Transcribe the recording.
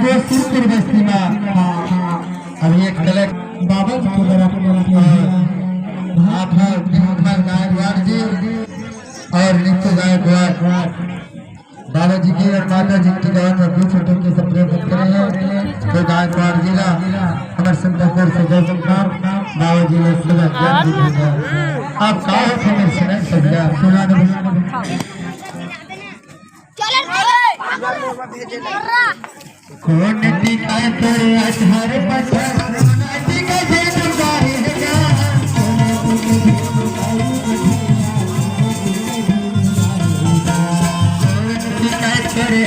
को सिरपुर बस्ती में अभी एक कलेक्ट बाबा जी को बड़ा गायकवाड़ जी और नित्य गायकवाड़ बाबा जी की और माता जी की गाँव में भी छोटे के सब प्रेम करते हैं। तो गायकवाड़ जिला हमारे संतपुर से जय संकार बाबा जी ने सुबह आप कहा थे मेरे सुना सजा सुना कौन टीका तेरे अठारे पत्थर टीका जे तुम्हारी है टीका तेरे